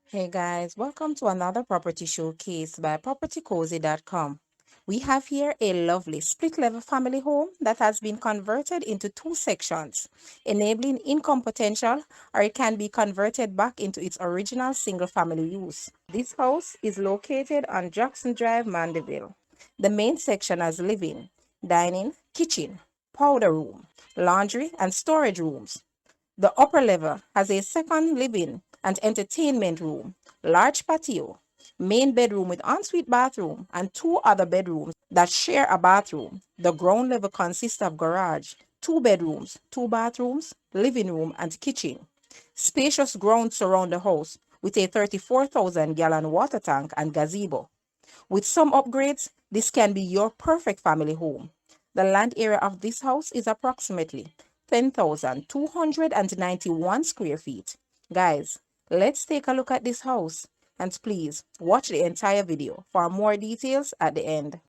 Hey guys, welcome to another property showcase by propertycozy.com. We have here a lovely split level family home that has been converted into two sections, enabling income potential, or it can be converted back into its original single family use. This house is located on Jackson Drive, Mandeville. The main section has living, dining, kitchen, powder room, laundry, and storage rooms. The upper level has a second living and entertainment room, large patio, main bedroom with ensuite bathroom, and two other bedrooms that share a bathroom. The ground level consists of garage, two bedrooms, two bathrooms, living room, and kitchen. Spacious grounds surround the house with a 34,000-gallon water tank and gazebo. With some upgrades, this can be your perfect family home. The land area of this house is approximately 10,291 square feet. Guys, let's take a look at this house and please watch the entire video for more details at the end.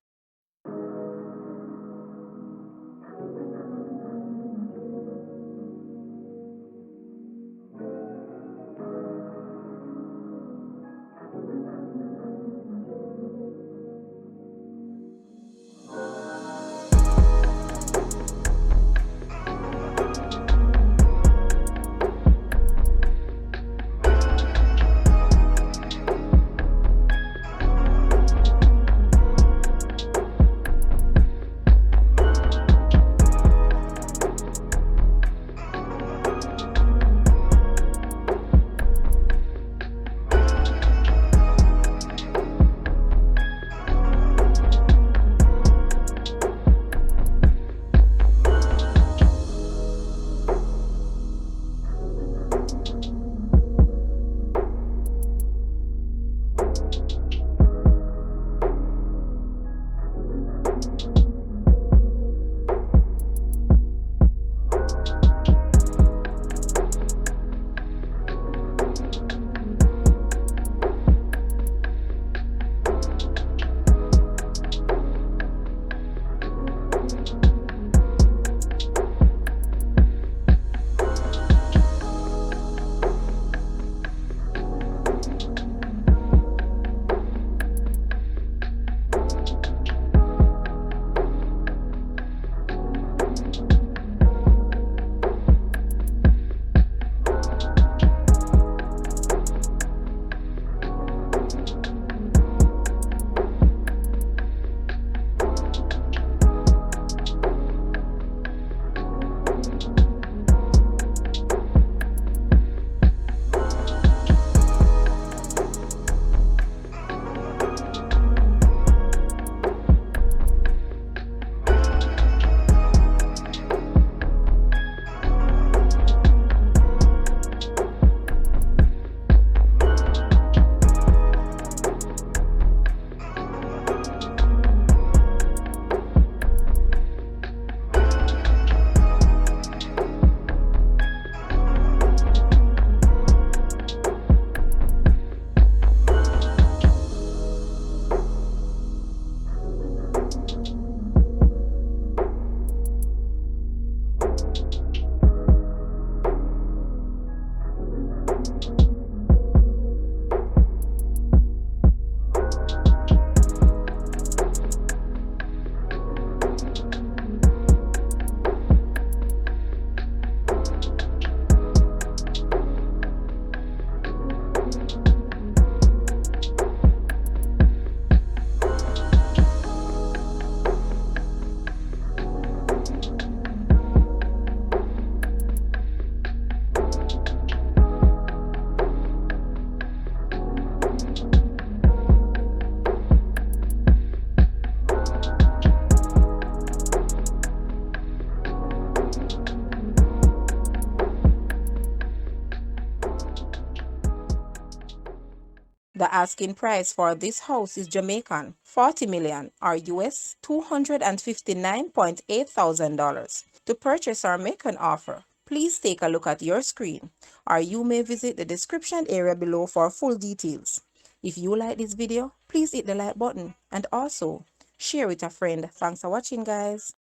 The asking price for this house is Jamaican 40 million or US $259.8 thousand. To purchase or make an offer, please take a look at your screen or you may visit the description area below for full details. If you like this video, please hit the like button and also share with a friend. Thanks for watching, guys.